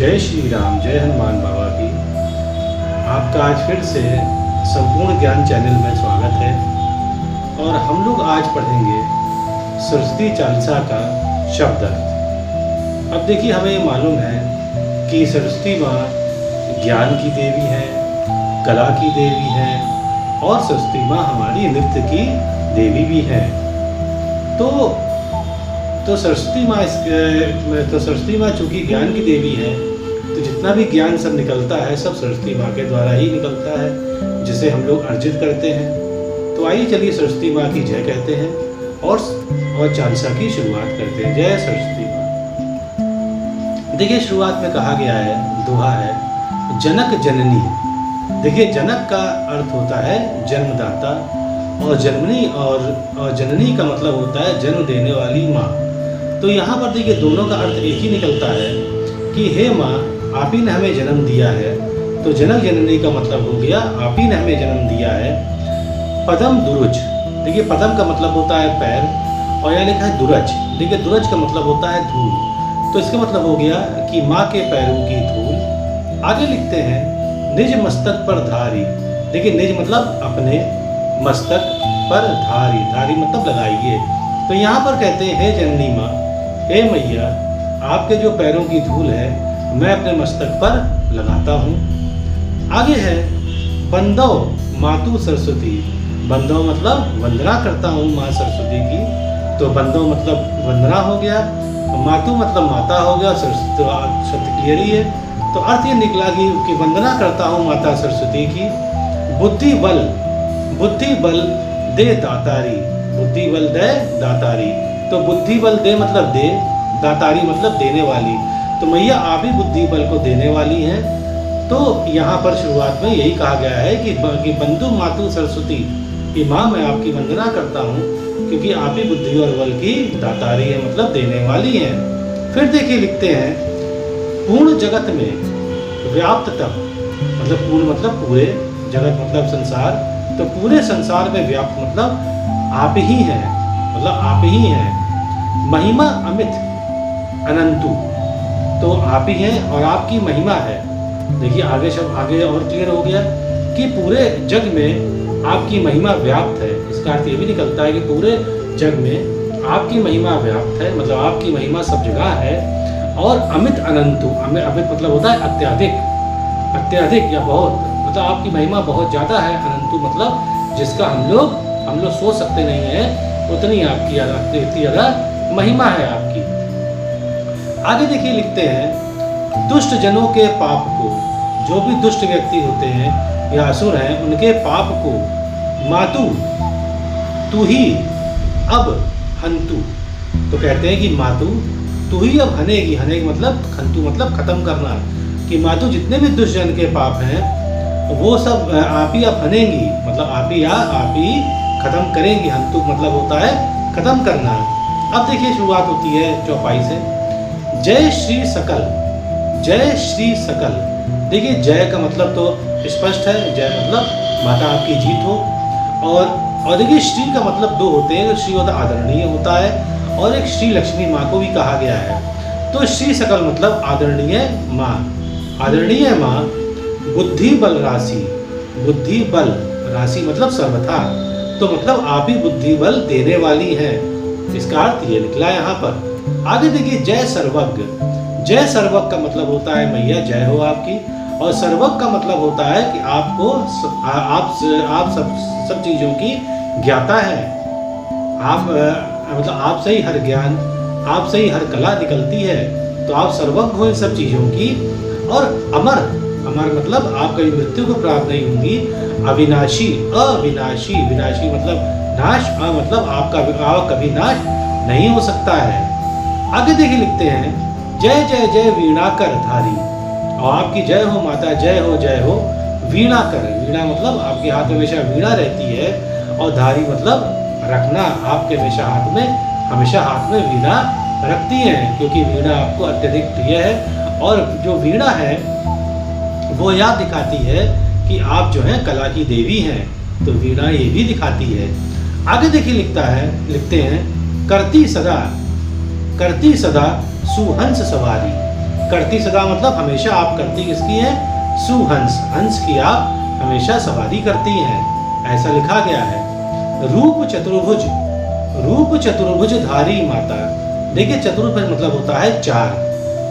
जय श्री राम, जय हनुमान बाबा की। आपका आज फिर से संपूर्ण ज्ञान चैनल में स्वागत है। और हम लोग आज पढ़ेंगे सरस्वती चालीसा का शब्द अर्थ। अब देखिए, हमें ये मालूम है कि सरस्वती माँ ज्ञान की देवी है, कला की देवी है और सरस्वती माँ हमारी नृत्य की देवी भी है। तो सरस्वती माँ चूँकि ज्ञान की देवी है, तो जितना भी ज्ञान सब निकलता है सब सरस्वती माँ के द्वारा ही निकलता है, जिसे हम लोग अर्जित करते हैं। तो आइए चलिए सरस्वती माँ की जय कहते हैं और चालीसा की शुरुआत करते हैं। जय सरस्वती माँ। देखिए, शुरुआत में कहा गया है, दोहा है, जनक जननी। देखिए, जनक का अर्थ होता है जन्मदाता और जननी और जननी का मतलब होता है जन्म देने वाली माँ। तो यहाँ पर देखिए, दोनों का अर्थ एक ही निकलता है कि हे माँ, आप ही ने हमें जन्म दिया है। तो जनक जननी का मतलब हो गया आप ही ने हमें जन्म दिया है। पदम दुरुज। देखिए, पदम का मतलब होता है पैर और यहाँ लिखा है दुरज। देखिए, दुरज का मतलब होता है धूल। तो इसका मतलब हो गया कि माँ के पैरों की धूल। आगे लिखते हैं निज मस्तक पर धारी। देखिए, निज मतलब अपने, मस्तक पर धारी, धारी मतलब लगाइए। तो यहाँ पर कहते हैं हे जननी माँ, हे मैया, आपके जो पैरों की धूल है मैं अपने मस्तक पर लगाता हूँ। आगे है बंदो मातु सरस्वती। बंदो मतलब वंदना करता हूँ माँ सरस्वती की। तो बंदो मतलब वंदना हो गया, मातु मतलब माता हो गया, सरस्वती शब्द क्लियर ही है। तो अर्थ ये निकला कि वंदना करता हूँ माता सरस्वती की। बुद्धि बल दे दातारी। बुद्धि बल दे दातारी। तो बुद्धि बल दे मतलब दे, दातारी मतलब देने वाली। तो मैया आप ही बुद्धि बल को देने वाली हैं। तो यहाँ पर शुरुआत में यही कहा गया है कि बंधु मातु सरस्वती की माँ, मैं आपकी वंदना करता हूँ क्योंकि आप ही बुद्धि और बल की दातारी है, मतलब देने वाली हैं। फिर देखिए, लिखते हैं पूर्ण जगत में व्याप्त तब। मतलब पूर्ण मतलब पूरे, जगत मतलब संसार। तो पूरे संसार में व्याप्त मतलब आप ही हैं, मतलब आप ही हैं। महिमा अमित अनंतु। तो आप ही हैं और आपकी महिमा है। देखिए, आगे और क्लियर हो गया कि पूरे जग में आपकी महिमा व्याप्त है। इसका अर्थ ये भी निकलता है कि पूरे जग में आपकी महिमा व्याप्त है, मतलब आपकी महिमा सब जगह है। और अमित अनंतु, अमित मतलब होता है अत्यधिक, अत्यधिक या बहुत, मतलब आपकी महिमा बहुत ज़्यादा है। अनंतु मतलब जिसका हम लोग सोच सकते नहीं है, उतनी आपकी इतनी ज़्यादा महिमा है आपकी। आगे देखिए, लिखते हैं दुष्ट जनों के पाप को। जो भी दुष्ट व्यक्ति होते हैं या असुर हैं, उनके पाप को मातु तू ही अब हंतु। तो कहते हैं कि मातु तू ही अब हनेगी। हनेगी मतलब खंतु मतलब खत्म करना। कि मातु जितने भी दुष्ट जन के पाप हैं वो सब आप ही अब हनेंगी, मतलब आप ही खत्म करेंगी। हंतु मतलब होता है खत्म करना। अब देखिए, शुरुआत होती है चौपाई से। जय श्री सकल। जय श्री सकल। देखिए, जय का मतलब तो स्पष्ट है, जय मतलब माता आपकी जीत हो। और देखिए, श्री का मतलब दो होते हैं। श्री होता आदरणीय होता है और एक श्री लक्ष्मी माँ को भी कहा गया है। तो श्री सकल मतलब आदरणीय माँ। आदरणीय माँ बुद्धि बल राशि। बुद्धि बल राशि मतलब सर्वथा। तो मतलब आप ही बुद्धि बल देने वाली हैं। इसका अर्थ ये निकला यहाँ पर। आगे देखिए, जय सर्वज्ञ। जय सर्वज्ञ का मतलब होता है मैया जय हो आपकी। और सर्वज्ञ का मतलब होता है कि आपको आप सब चीज़ों की ज्ञाता है। आप मतलब आपसे ही हर ज्ञान, आपसे ही हर कला निकलती है। तो आप सर्वज्ञ हो इन सब चीज़ों की। और अमर, अमर मतलब आप कभी मृत्यु को प्राप्त नहीं होंगी। अविनाशी, अविनाशी, विनाशी मतलब नाश, मतलब आपका कभी नाश नहीं हो सकता है। आगे देखिए, लिखते हैं जय जय जय वीणा कर धारी। और आपकी जय हो माता, जय हो वीणा कर। वीणा मतलब आपके हाथ में हमेशा वीणा रहती है। और धारी मतलब रखना, आपके हमेशा हाथ में वीणा रखती हैं, क्योंकि वीणा आपको अत्यधिक प्रिय है। और जो वीणा है वो याद दिखाती है कि आप जो हैं कला की देवी हैं। तो वीणा ये भी दिखाती है। आगे देखिए, लिखते हैं करती सदा सुहंस सवारी। करती सदा मतलब हमेशा आप करती किसकी है? सुहंस, हंस की आप हमेशा सवारी करती हैं, ऐसा लिखा गया है। रूप चतुर्भुज, रूप चतुर्भुज धारी माता। देखिए चतुर्भुज मतलब होता है चार,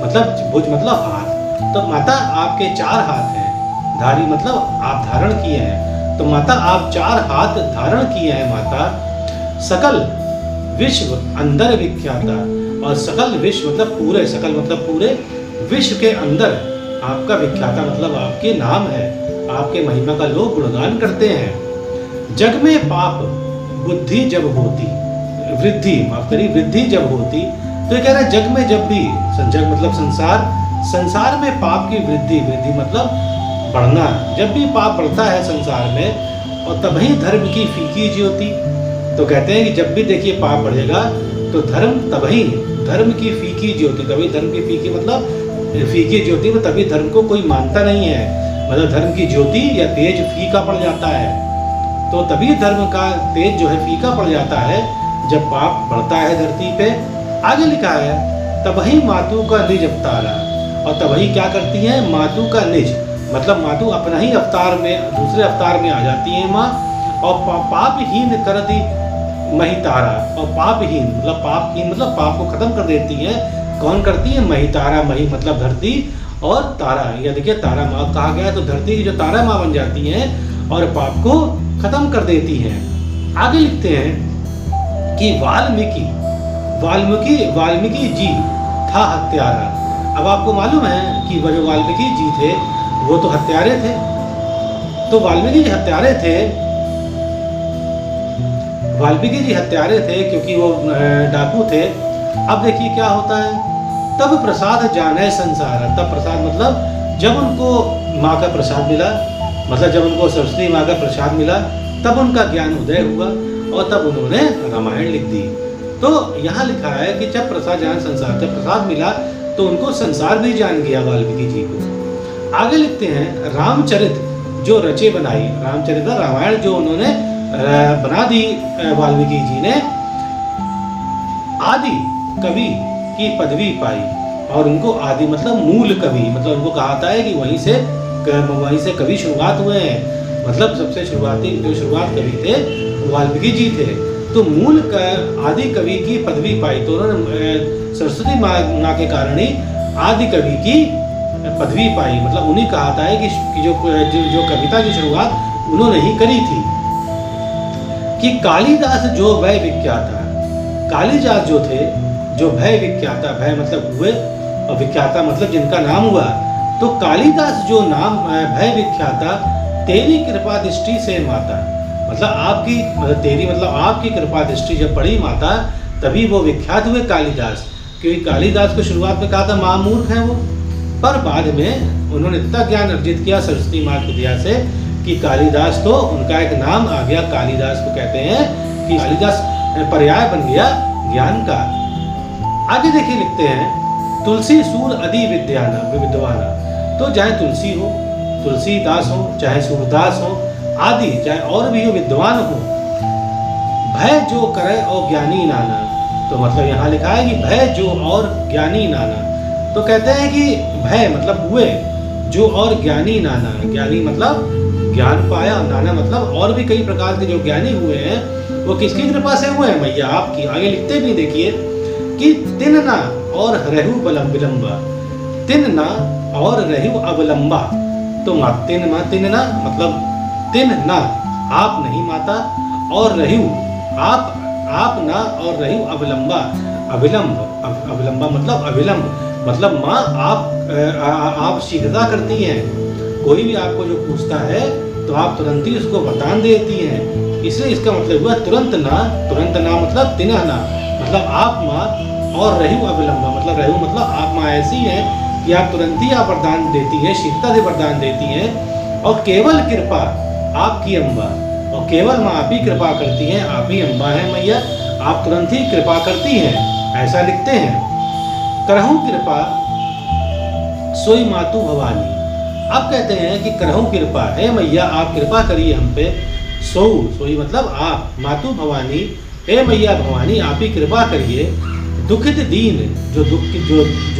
मतलब भुज मतलब हाथ। तो माता आपके चार हाथ हैं, धारी मतलब आप धारण किए हैं, तो माता आप चार हाथ धारण किए हैं माता। सकल विश्व अंदर विख्याता, और सकल विश्व मतलब पूरे, सकल मतलब पूरे विश्व के अंदर आपका विख्याता मतलब आपके नाम है, आपके महिमा का लोग गुणगान करते हैं। जग में पाप बुद्धि जब होती, वृद्धि माफ करिए वृद्धि जब होती, तो ये कह रहा है जग में जब भी, जग मतलब संसार, संसार में पाप की वृद्धि, वृद्धि मतलब बढ़ना, जब भी पाप बढ़ता है संसार में, और तभी धर्म की फीकी ज्योति। तो कहते हैं कि जब भी देखिए पाप बढ़ेगा तो धर्म तभी, धर्म की फीकी ज्योति, तभी धर्म की फीकी मतलब फीकी ज्योति में तभी धर्म को कोई मानता नहीं है, मतलब धर्म की ज्योति या तेज फीका पड़ जाता है, तो तभी धर्म का तेज जो है फीका पड़ जाता है जब पाप बढ़ता है धरती पे। आगे लिखा है तभी मातु का निज अवतारा, और तभी क्या करती है? मातु का निज मतलब मातु अपना ही अवतार में, दूसरे अवतार में आ जाती है माँ, और पापहीन कर दी महितारा, और पापहीन मतलब पापहीन मतलब पाप को खत्म कर देती है। कौन करती है? महितारा, मही मतलब धरती, और तारा, यह देखिए तारा माँ कहा गया है, तो धरती की जो तारा माँ बन जाती हैं और पाप को खत्म कर देती हैं। आगे लिखते हैं कि वाल्मीकि, वाल्मीकि वाल्मीकि जी था हत्यारा। अब आपको मालूम है कि वो जो वाल्मीकि जी थे वो तो हत्यारे थे, तो वाल्मीकि जी हत्यारे थे, वाल्मीकि जी हत्यारे थे क्योंकि वो डाकू थे। अब देखिए क्या होता है, तब प्रसाद जाने संसार, तब प्रसाद मतलब जब उनको माँ का प्रसाद मिला, मतलब जब उनको सरस्वती माँ का प्रसाद मिला तब उनका ज्ञान उदय हुआ और तब उन्होंने रामायण लिख दी। तो यहाँ लिखा है कि जब प्रसाद जान संसार, जब प्रसाद मिला तो उनको संसार भी जान गया वाल्मीकि जी को। आगे लिखते हैं रामचरित जो रचे बनाई, रामचरित रामायण जो उन्होंने बना दी वाल्मीकि जी ने, आदि कवि की पदवी पाई, और उनको आदि मतलब मूल कवि, मतलब उनको कहा था है कि वहीं से कवि शुरुआत हुए हैं, मतलब सबसे शुरुआती जो शुरुआत कवि थे वाल्मीकि जी थे। तो मूल आदि कवि की पदवी पाई, तो उन्होंने सरस्वती माँ के कारण ही आदि कवि की पदवी पाई, मतलब उन्हीं कहा था है कि जो कविता की शुरुआत उन्होंने ही करी थी। कि कालिदास जो भय विख्याता, कालिदास जो थे जो भय विख्याता, भय मतलब हुए और विख्याता मतलब जिनका नाम हुआ, तो कालिदास जो नाम भय विख्याता तेरी कृपा दृष्टि से माता, मतलब आपकी मतलब तेरी मतलब आपकी कृपा दृष्टि जब पड़ी माता तभी वो विख्यात हुए कालिदास, क्योंकि कालिदास को शुरुआत में कहा था महामूर्ख हैं वो, पर बाद में उन्होंने इतना ज्ञान अर्जित किया सरस्वती माँ की दया से कि कालिदास तो उनका एक नाम आ गया, कालिदास को कहते हैं कि कालिदास पर्याय बन गया ज्ञान का। आगे देखिए लिखते हैं तुलसी सूर आदि विद्वाना, तो चाहे तुलसी हो, तुलसीदास हो, चाहे सूरदास हो, आदि चाहे और भी हो विद्वान हो, भय जो करे और ज्ञानी नाना, तो मतलब यहाँ लिखा है कि भय जो और ज्ञानी नाना, तो कहते हैं कि भय मतलब हुए, जो और ज्ञानी नाना, ज्ञानी मतलब ज्ञान पाया, नाना मतलब और भी कई प्रकार के जो ज्ञानी हुए हैं वो किसकी कृपा से हुए हैं? मैया आपकी। आगे लिखते भी देखिए कि तिन्ना और रहु विलंबा, तिन्ना और रहु अवलंबा, तो तिन्ना मतलब तिन्ना आप नहीं माता, और रहु आप ना, और रहु अवलंबा अविलंबा मतलब अविलंब, मतलब माँ आप शीघ्रता करती हैं, कोई भी आपको जो पूछता है तो आप तुरंत ही उसको बता देती हैं, इसलिए इसका मतलब हुआ तुरंत ना मतलब तिन्ह ना मतलब आप माँ, और रहु अविलंबा मतलब रहु मतलब आप माँ ऐसी हैं कि आप तुरंत ही आप वरदान देती हैं, शीघ्रता से वरदान देती हैं, और केवल कृपा आपकी अम्बा, और केवल माँ आप ही कृपा करती हैं, आप ही अम्बा हैं मैया, आप तुरंत ही कृपा करती हैं, ऐसा लिखते हैं। करहूँ कृपा सोई मातु भवानी, अब कहते हैं कि करहूँ कृपा है मैया आप कृपा करिए हम पे, सोई मतलब आप, मातु भवानी हे मैया भवानी आप ही कृपा करिए, दुखित दीन जो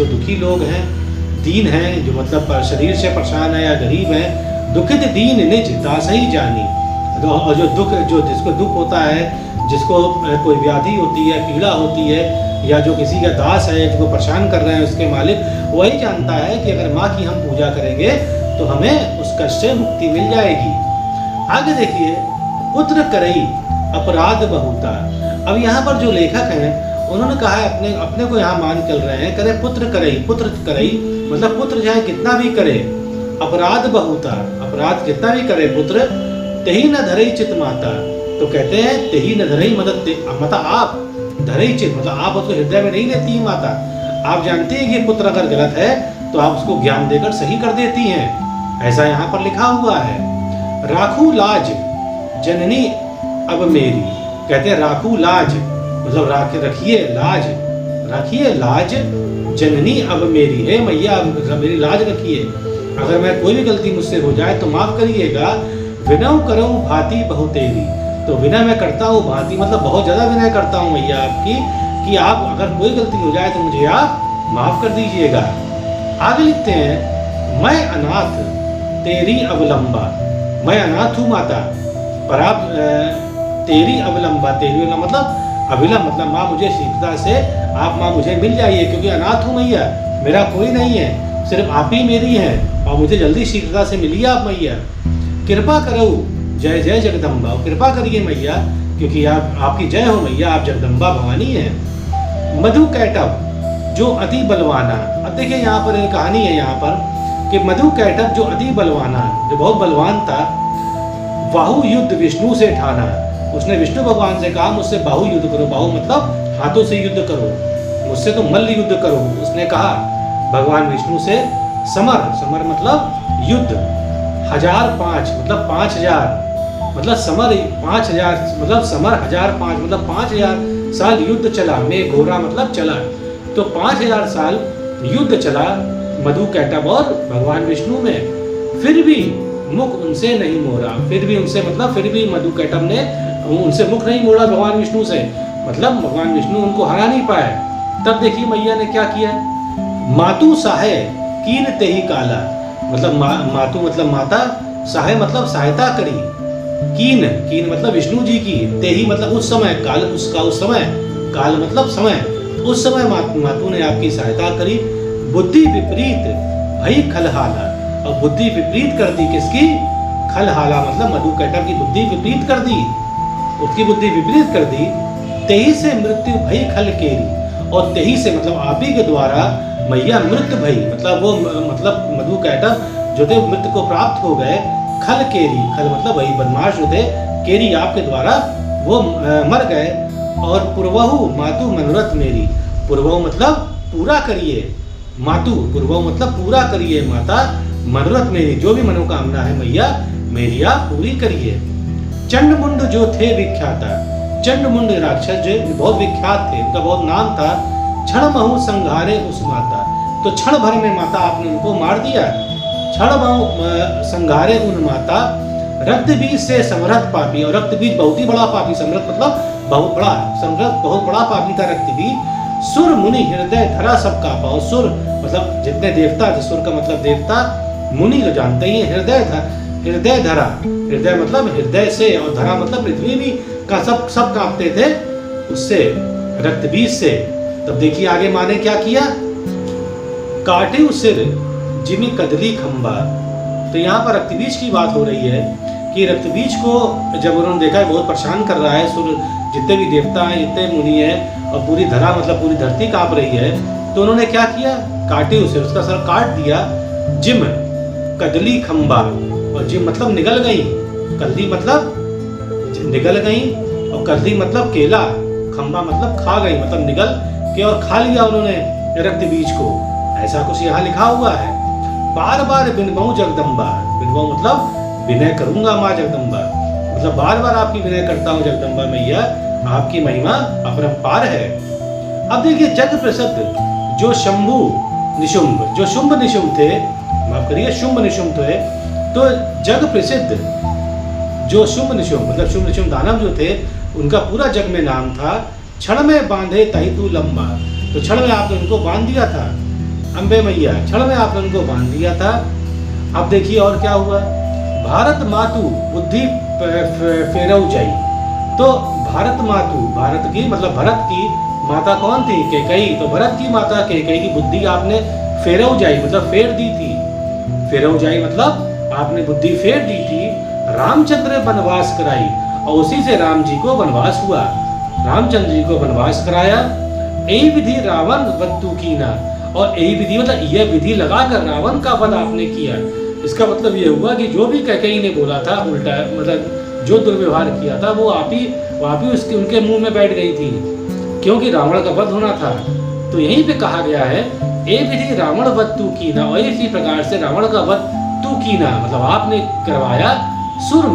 दुखी लोग हैं, दीन हैं, जो मतलब शरीर से परेशान है या गरीब है, दुखित दीन निज दासही जानी। और जो जिसको दुख होता है, जिसको कोई व्याधि होती है, पीड़ा होती है, या जो किसी का दास है जिसको परेशान कर रहे हैं उसके मालिक, वही जानता है कि अगर माँ की हम पूजा करेंगे तो हमें उस कष्ट से मुक्ति मिल जाएगी। आगे देखिए, पुत्र करई अपराध बहुता। अब यहाँ पर जो लेखक हैं उन्होंने कहा है, अपने को यहाँ मान चल रहे हैं, करे पुत्र करई मतलब पुत्र चाहे कितना भी करे, अपराध बहुता, अपराध कितना भी करे पुत्र, तेही न धरई चित माता। तो कहते हैं तेही न धरई मतलब आप धरई चित मतलब आप उसको हृदय में नहीं लेती है माता। आप जानती हैं कि पुत्र अगर गलत है तो आप उसको ज्ञान देकर सही कर देती हैं, ऐसा यहाँ पर लिखा हुआ है। राखू लाज जननी अब मेरी, कहते हैं राखू लाज मतलब रखिए लाज जननी अब मेरी, हे मैया अब मेरी लाज रखिए, अगर मैं कोई भी गलती मुझसे हो जाए तो माफ करिएगा। विनय करूं भांति बहुतेरी, तो विनय मैं करता हूँ, भांति मतलब बहुत ज्यादा विनय करता हूँ मैया आपकी, कि आप अगर कोई गलती हो जाए तो मुझे आप माफ कर दीजिएगा। आगे लिखते हैं, मैं अनाथ तेरी अवलंबा, मैं अनाथ हूँ माता पर आप तेरी अवलंबा, मतलब अविलंब मतलब माँ मुझे शीघ्रता से आप माँ मुझे मिल जाइए, क्योंकि अनाथ हूँ मैया, मेरा कोई नहीं है, सिर्फ आप ही मेरी हैं और मुझे जल्दी शीघ्रता से मिलिए आप मैया। कृपा करो जय जय जगदम्बा, कृपा करिए मैया क्योंकि आप आपकी जय हो मैया, आप जगदम्बा भवानी हैं। मधु कैटव जो अति बलवाना, अब देखिए यहाँ पर एक कहानी है यहाँ पर कि मधु कैटव जो अति बलवाना, जो बहुत बलवान था, बाहु युद्ध विष्णु से ठाना, उसने विष्णु भगवान से कहा मुझसे बाहु युद्ध करो, बाहु मतलब हाथों से युद्ध करो, मुझसे तो मल्ल युद्ध करो। उसने कहा भगवान विष्णु से समर मतलब युद्ध, 1005 मतलब 5000 मतलब समर 5000 मतलब समर 1005 मतलब 5000 साल युद्ध चला, में घोड़ा मतलब चला, तो 5000 साल युद्ध चला मधु कैटव और भगवान विष्णु में, फिर भी मुख उनसे नहीं मोड़ा, फिर भी मधु कैटव ने उनसे मुख नहीं मोड़ा भगवान विष्णु से, मतलब भगवान विष्णु उनको हरा नहीं पाए। तब देखिए मैया ने क्या किया, मातु साहे कीन तेही काला, मतलब मातु मतलब माता, साहे मतलब सहायता करी, कीन मतलब विष्णु जी की, तेही मतलब उस समय, काल उसका उस समय, काल मतलब समय, उस समय मातु ने आपकी सहायता करी। बुद्धि विपरीत भई खलहाला, और बुद्धि विपरीत कर दी किसकी, खलहाला मतलब मधु कैटव की बुद्धि विपरीत कर दी, उसकी बुद्धि विपरीत कर दी। तेही से मृत्यु भई खल केरी, और तेही से मतलब आप ही के द्वारा मैया मृत्यु भई मतलब वो मतलब मधु कैटव जो थे मृत्यु को प्राप्त हो गए। खल केरी, खल मतलब वही बदमाश जो थे, केरी आपके द्वारा वो मर गए। और पूर्वहु मातु मनोरथ मेरी, पूर्वहु मतलब पूरा करिए, मातु पूर्वहु मतलब पूरा करिए माता, मनोरथ मेरी जो भी मनोकामना है मैया मेरी आप पूरी करिए। चंडमुंड जो थे विख्याता, चंडमुंड राक्षस जो बहुत विख्यात थे, उनका बहुत नाम था। क्षण महु संघारे उस माता, तो क्षण भर में माता आपने उनको मार दिया। क्षण महु संघारे उन माता, रक्त बीज से समरथ पापी, और रक्त बीज बहुत ही बड़ा पापी, समरथ मतलब बहुत बड़ा, समरथ बहुत बड़ा पापी था रक्त बीज। सुर मुनि हृदय धरा सब कापा, और सुर मतलब जितने देवता थे, सुर का मतलब देवता, मुनि तो जानते ही हृदय था, हृदय धरा, हृदय मतलब हृदय से, और धरा मतलब पृथ्वी भी का सब कांपते थे उससे, रक्त बीज से। तब देखिए आगे माँ ने क्या किया, काटे सिर जिमी कदली खंबा। तो यहाँ पर रक्तबीज की बात हो रही है कि रक्तबीज को जब उन्होंने देखा है बहुत परेशान कर रहा है, सुर जितने भी देवता हैं, जितने मुनि हैं, और पूरी धरा मतलब पूरी धरती कांप रही है, तो उन्होंने क्या किया, काटे उसे, उसका सर काट दिया। जिम कदली खंबा, और जिम मतलब निगल गई, कदली मतलब निगल गई, और कदली मतलब केला, खंबा मतलब खा गई, मतलब निगल के और खा लिया उन्होंने रक्त बीज को, ऐसा कुछ यहाँ लिखा हुआ है। बार बार बिनबऊ जगदम्बा, बिनबऊ मतलब विनय करूंगा माँ जगदम्बा, मतलब बार बार आपकी विनय करता हूँ जगदम्बा मैया, आपकी महिमा अपरंपार है। अब देखिए जग प्रसिद्ध जो शंभु निशुंभ, जो शुंभ निशुंभ थे, माफ करिए शुंभ निशुंभ थे, तो जग प्रसिद्ध जो शुंभ निशुंभ मतलब शुंभ निशुंभ दानव जो थे, उनका पूरा जग में नाम था। क्षण में बांधे तही तू लंबा, तो क्षण में आपने उनको बांध दिया था। अम्बे मैया क्षण में आपने उनको बांध दिया था। अब देखिए और क्या हुआ, भारत मातु बुद्धि फेरऊ जाई। तो भारत मातु, भारत की मतलब भरत की माता कौन थी? कैकेयी। तो भरत की माता कैकेयी की बुद्धि आपने फेरऊ जाई मतलब फेर दी थी। फेरऊ जाई मतलब आपने बुद्धि फेर दी थी। रामचंद्र वनवास कराई और उसी से राम जी को वनवास हुआ। रामचंद्र जी को वनवास कराया। यही विधि रावण वत्तु कीना, और यही विधि मतलब यह विधि लगाकर रावण का वध आपने किया। इसका मतलब ये हुआ कि जो भी कैकेयी ने बोला था उल्टा, मतलब जो दुर्व्यवहार किया था वो आप ही उसके उनके मुंह में बैठ गई थी, क्योंकि रावण का वध होना था। तो यहीं पे कहा गया है ए विधि रावण वध तू कीना, और इसी प्रकार से रावण का वध तू कीना मतलब आपने करवाया। सुर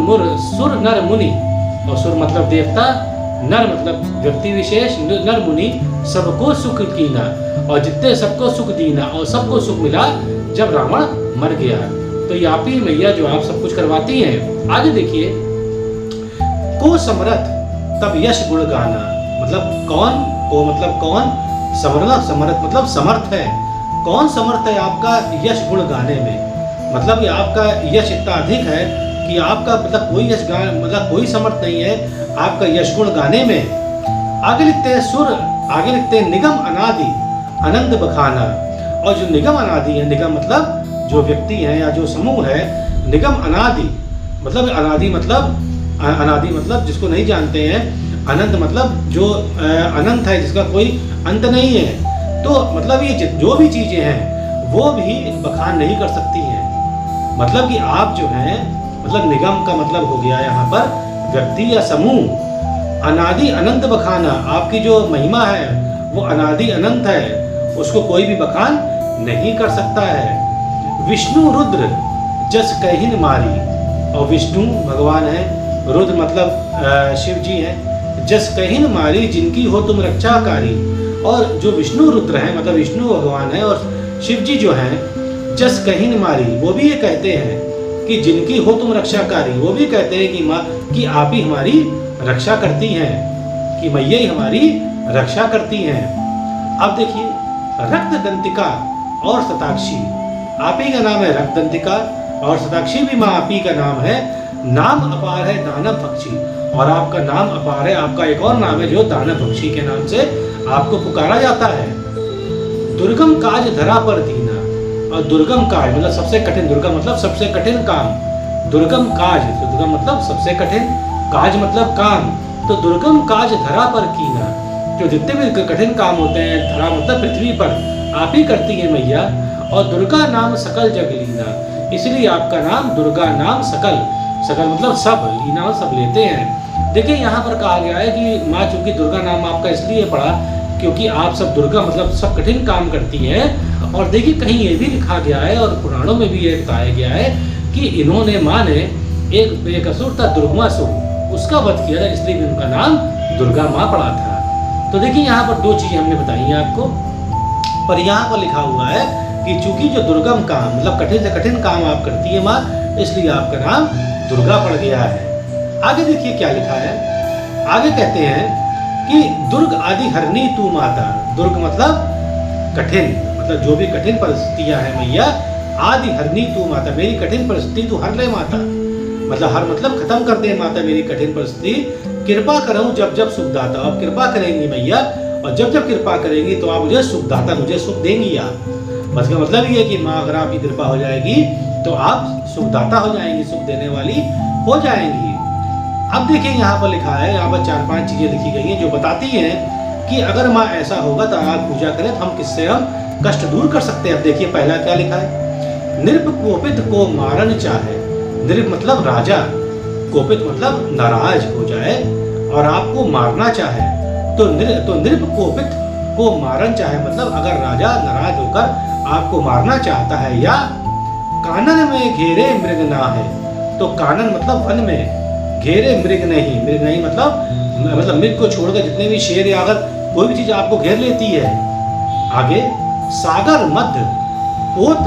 नर मुनि, और सुर मतलब देवता, नर मतलब व्यक्ति विशेष, नर मुनि सबको सुख कीना, और जितने सबको सुख दीना, और सबको सुख मिला जब रावण मर गया। तो ये आप ही मैया जो आप सब कुछ करवाती हैं। आगे देखिए, को समरथ तब यश गुण गाना, मतलब कौन को मतलब कौन, समर्थ मतलब समर्थ है। कौन समर्थ है आपका यश गुण गाने में, मतलब ये आपका यश इतना अधिक है कि आपका मतलब कोई यश गा मतलब कोई समर्थ नहीं है आपका यश गुण गाने में। आगे लिखते हैं सुर, आगे लिखते हैं निगम अनादि अनंत बखाना। और जो निगम अनादि है, निगम मतलब जो व्यक्ति है या जो समूह है, निगम अनादि मतलब अनादि मतलब जिसको नहीं जानते हैं, अनंत मतलब जो अनंत है जिसका कोई अंत नहीं है। तो मतलब ये जो भी चीजें हैं वो भी बखान नहीं कर सकती हैं। मतलब कि आप जो हैं, मतलब निगम का मतलब हो गया यहाँ पर व्यक्ति या समूह। अनादि अनंत बखाना, आपकी जो महिमा है वो अनादि अनंत है, उसको कोई भी बखान नहीं कर सकता है। विष्णु रुद्र जस कहिन मारी, और विष्णु भगवान है, रुद्र मतलब शिव जी हैं। जस कहिन मारी जिनकी हो तुम रक्षाकारी, और जो विष्णु रुद्र हैं मतलब विष्णु भगवान है, और शिव जी जो हैं जस कहिन मारी, वो भी ये कहते हैं कि जिनकी हो तुम रक्षाकारी, वो भी कहते हैं कि माँ कि आप ही हमारी रक्षा करती हैं, कि मैया ही हमारी रक्षा करती हैं। अब देखिए, रक्त दंतिका और शताक्षी, आप ही का नाम है रक्त दंतिका, और शताक्षी भी माँ आप ही का नाम है। नाम अपार है दानव पक्षी, और आपका नाम अपार है, आपका एक और नाम है जो दानव पक्षी के नाम से आपको पुकारा जाता है। दुर्गम काज धरा पर दीना, और दुर्गम काज मतलब सबसे कठिन, दुर्गम मतलब सबसे कठिन काम, दुर्गम काज, दुर्गम मतलब सबसे कठिन, काज मतलब काम, तो दुर्गम काज धरा पर कीना, जो जितने भी कठिन काम होते हैं, धरा मतलब पृथ्वी पर, आप ही करती है मैया। और दुर्गा नाम सकल जग लीना, इसलिए आपका नाम दुर्गा नाम सकल, सकल मतलब सब, लीना सब लेते हैं। देखिए यहाँ पर कहा गया है कि माँ चूंकि दुर्गा नाम आपका इसलिए पड़ा क्योंकि आप सब दुर्गा मतलब सब कठिन काम करती हैं। और देखिए कहीं ये भी लिखा गया है और पुराणों में भी ये बताया गया है कि इन्होंने माँ ने एक असुर था दुर्गमासुर, उसका वध किया था, इसलिए भी उनका नाम दुर्गा माँ पड़ा था। तो देखिए यहाँ पर दो चीजें हमने बताई हैं आपको, पर यहाँ पर लिखा हुआ है कि चूंकि जो दुर्गम काम मतलब कठिन से कठिन काम आप करती है माँ, इसलिए आपका नाम दुर्गा पड़ गया है। आगे देखिए क्या लिखा है, आगे कहते हैं कि दुर्ग आदि हरनी तू माता, दुर्ग मतलब कठिन, मतलब जो भी कठिन परिस्थितियां हैं मैया, आदि हरनी तू माता, मेरी कठिन परिस्थिति तू हर ले माता, मतलब हर मतलब खत्म कर दे माता मेरी कठिन परिस्थिति, कृपा करूं जब जब सुखदाता, आप कृपा करेंगी मैया, और जब जब कृपा करेंगी तो आप मुझे सुखदाता, मुझे सुख देंगी आप। बस का मतलब ये है कि माँ अगर आपकी कृपा हो जाएगी तो आप सुखदाता हो जाएंगी, सुख देने वाली हो जाएंगी। अब देखिए यहाँ पर लिखा है, यहाँ पर 4-5 चीजें लिखी गई हैं जो बताती हैं कि अगर माँ ऐसा होगा तो आप पूजा करें तो हम किससे हम कष्ट दूर कर सकते हैं। अब देखिए पहला क्या लिखा है, नृप कोपित को मारन चाहे, नृप मतलब राजा, कोपित मतलब नाराज हो जाए और आपको मारना चाहे, तो नृप कोपित को मारन चाहे मतलब अगर राजा नाराज होकर आपको मारना चाहता है, या कानन में घेरे मृग ना है, तो कानन मतलब वन में, घेरे मृग नहीं मतलब मृग को छोड़कर जितने भी शेर या अगर कोई भी चीज आपको घेर लेती है। आगे सागर मध्य पोत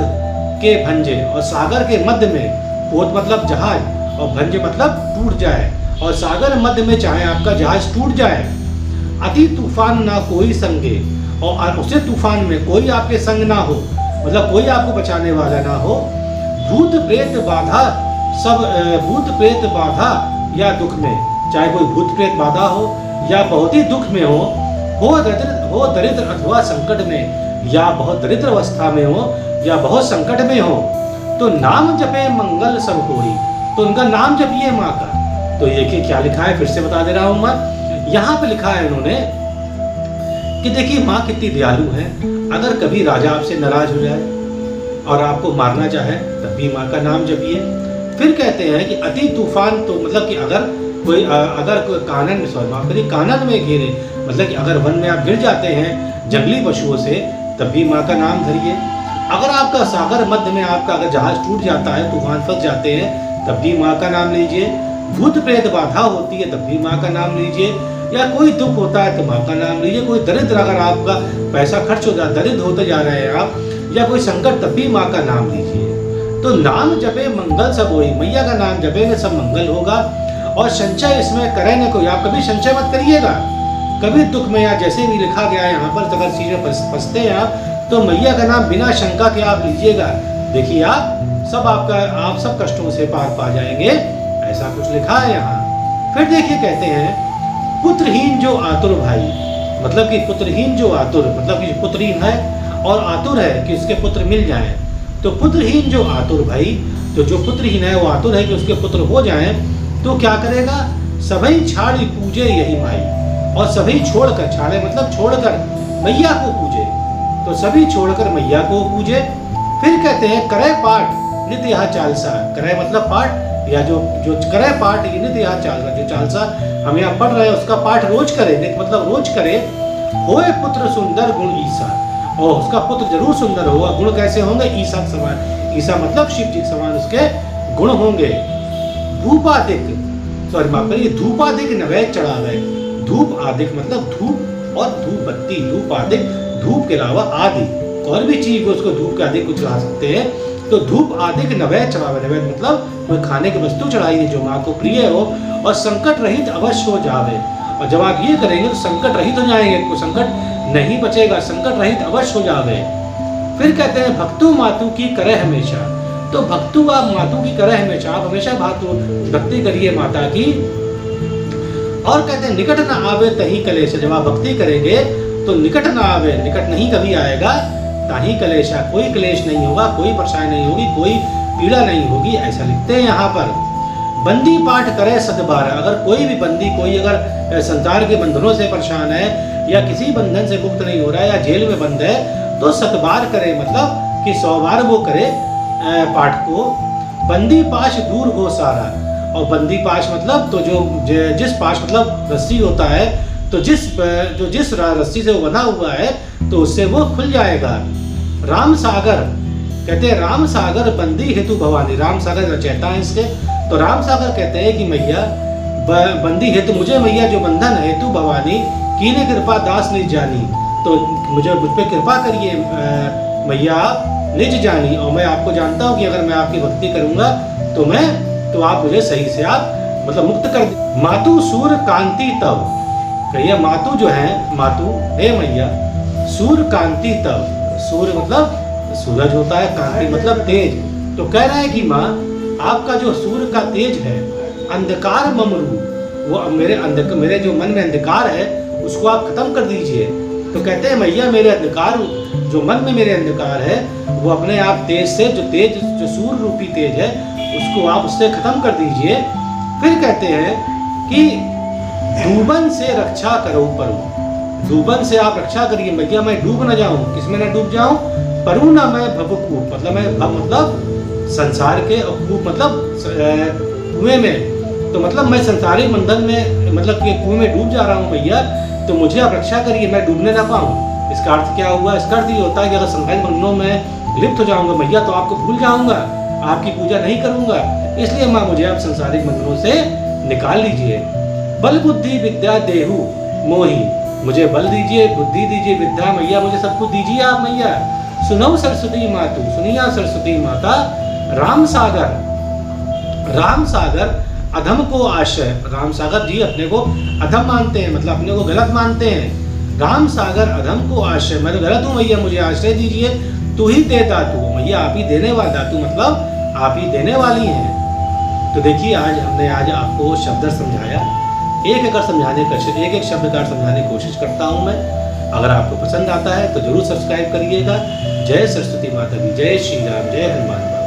के भंजे, और सागर के मध्य में, पोत मतलब जहाज और भंजे मतलब टूट जाए, और सागर मध्य में चाहे आपका जहाज टूट जाए, अति तूफान ना कोई संगे, और उसे तूफान में कोई आपके संग ना हो, मतलब कोई आपको बचाने वाला ना हो। भूत प्रेत बाधा सब भूत प्रेत बाधा या दुख में, चाहे कोई भूत प्रेत बाधा हो या बहुत ही दुख में हो दरिद्र अथवा संकट में, या बहुत दरिद्र अवस्था में हो या बहुत संकट में हो, तो नाम जपे मंगल सब होई, तो उनका नाम जपिए माँ का। तो ये कि क्या लिखा है, फिर से बता दे रहा हूँ मैं। यहाँ पे लिखा है उन्होंने कि देखिए माँ कितनी दयालु है। अगर कभी राजा आपसे नाराज हो जाए और आपको मारना चाहे तब भी माँ का नाम जपिए। फिर कहते हैं कि अति तूफान, तो मतलब कि अगर कोई कानन कानन में गिरे, मतलब कि अगर वन में आप गिर जाते हैं जंगली पशुओं से, तब भी माँ का नाम धरिए। अगर आपका सागर मध्य में आपका अगर जहाज टूट जाता है, तूफान फंस जाते हैं, तब भी माँ का नाम लीजिए। भूत प्रेत बाधा होती है तब भी माँ का नाम लीजिए। या कोई दुख होता है तो माँ का नाम लीजिए। कोई दरिद्र, अगर आपका पैसा खर्च हो जाए, दरिद्र होते जा रहे हैं आप, या कोई संकट, तब भी माँ का नाम लीजिए। तो नाम जपे मंगल सब होई, मैया का नाम जपेंगे सब मंगल होगा। और संचय इसमें करे न कोई, आप कभी संचय मत करिएगा। कभी दुख में, या जैसे भी लिखा गया है यहाँ पर, अगर चीजें फंसते हैं आप, तो मैया का नाम बिना शंका के आप लीजिएगा। देखिए आप सब कष्टों से पार पा जाएंगे, ऐसा कुछ लिखा है यहाँ। फिर देखिए कहते हैं पुत्रहीन जो आतुर भाई, मतलब कि पुत्रहीन जो आतुर, मतलब कि पुत्रहीन है और आतुर है कि उसके पुत्र मिल जाएं। तो पुत्रहीन जो आतुर भाई, तो जो पुत्रहीन है वो आतुर है कि उसके पुत्र हो जाएं, तो क्या करेगा, सभी छाड़ी पूजे यही माई, और सभी छोड़कर, छाड़े मतलब छोड़कर मैया को पूजे, तो सभी छोड़कर मैया को पूजे। फिर कहते हैं करे पाठ नित्य यह चालसा, करे मतलब पाठ, या जो करे पाठ नित्य यह चालसा, जो चालसा हम यहाँ पढ़ रहे हैं उसका पाठ रोज करे, मतलब रोज करे। होए पुत्र सुंदर गुण ईसा, और उसका पुत्र जरूर सुंदर होगा। गुण कैसे होंगे, ईसा के समान, ईसा मतलब शिव जी के समान उसके गुण होंगे। धूपाधिक, सॉरी माफ करिए, धूपाधिक नैवेद्य चढ़ावे। धूप आदिक मतलब धूप और धूप बत्ती, धूप आदिक, धूप के अलावा आदि और भी चीज उसको धूप के अधिक को चढ़ा सकते हैं। तो धूप आदिक नैवेद्य चढ़ावे, नैवेद्य मतलब कोई खाने की वस्तु चढ़ाइए जो माँ को प्रिय हो, और संकट रहित अवश्य हो जावे। और जब आप ये करेंगे तो संकट रहित हो जाएंगे, कोई संकट नहीं बचेगा, संकट रहित अवश्य हो जावे। फिर कहते हैं भक्तु मातु की करे हमेशा, तो भक्तु आप मातु की करे हमेशा, आप हमेशा भक्ति करिए माता की। और कहते हैं निकट न आवे तही कलेश, जब आप भक्ति करेंगे तो निकट न आवे, निकट नहीं कभी आएगा, ताही कलेशा, कोई क्लेश नहीं होगा, कोई परेशानी नहीं होगी, कोई पीड़ा नहीं होगी, ऐसा लिखते हैं यहाँ पर। बंदी पाठ करे सदबार, अगर कोई भी बंदी, कोई अगर संसार के बंधनों से परेशान है या किसी बंधन से मुक्त नहीं हो रहा है या जेल में बंद है, तो सतबार करे, मतलब कि 100 बार वो करे पाठ को। बंदी पाश दूर हो सारा, और बंदी पाश मतलब तो जिस पाश मतलब रस्सी होता है, तो जिस रस्सी से वो बना हुआ है तो उससे वो खुल जाएगा। राम सागर, कहते हैं राम सागर बंदी हेतु भवानी, राम सागर रचयिता है इसके। तो राम सागर कहते हैं कि मैया बंदी हेतु, मुझे मैया जो बंधन हेतु भवानी कीने कृपा दास निज जानी, तो मुझ पे कृपा करिए मैया आप निज जानी, और मैं आपको जानता हूँ कि अगर मैं आपकी भक्ति करूंगा तो आप मुझे सही से आप मतलब मुक्त कर। मातु सूर्य कांति तब, कहिए मातु जो है, मातु हे मैया, सूर्य कांति तब, सूर्य मतलब सूरज होता है, कांति मतलब तेज। तो कह रहा है कि माँ आपका जो सूर्य का तेज है, अंधकार ममरू, वो मेरे जो मन में अंधकार है उसको आप खत्म कर दीजिए। तो कहते हैं मैया मेरे अंधकार, जो मन में मेरे अंधकार है वो अपने आप तेज से, जो सूर्य रूपी तेज है उसको आप उससे खत्म कर दीजिए। फिर कहते हैं कि डूबन से रक्षा करो परू, डूबन से आप रक्षा करिए मैया, मैं डूब न जाऊं, किसमें न डूब जाऊं, परू ना मैं भवकूप, मतलब मैं भव मतलब संसार के, और कूप मतलब कुएं में, तो मतलब मैं संसारिक बंधन में, मतलब कि कुएं में डूब जा रहा हूँ मैया, तो मुझे आप रक्षा करिए, मैं डूबने ना पाऊँ। इसका अर्थ क्या हुआ, इसका अर्थ ये होता है कि अगर संसारिक बंधनों में लिप्त हो जाऊंगा मैया तो आपको भूल जाऊंगा, आपकी पूजा नहीं करूंगा, इसलिए माँ मुझे आप संसारिक बंधनों से निकाल लीजिए। बल बुद्धि विद्या देहु मोही, मुझे बल दीजिए, बुद्धि दीजिए, विद्या मैया मुझे सब कुछ दीजिए आप मैया। सुनौ सरस्वती मातु, सुनिया सरस्वती माता। राम सागर अधम को आश्रय, राम सागर जी अपने को अधम मानते हैं, मतलब अपने को गलत मानते हैं। राम सागर अधम को आश्रय, मैं तो गलत हूँ मैया, मुझे आश्रय दीजिए। तू ही दे दातु, मैया आप ही देने वाला, दातु मतलब आप ही देने वाली हैं। तो देखिए आज आपको शब्द समझाया, एक एक शब्द का समझाने की कोशिश करता हूँ मैं। अगर आपको पसंद आता है तो जरूर सब्सक्राइब करिएगा। जय सरस्वती माता की, जय श्री राम, जय हनुमान।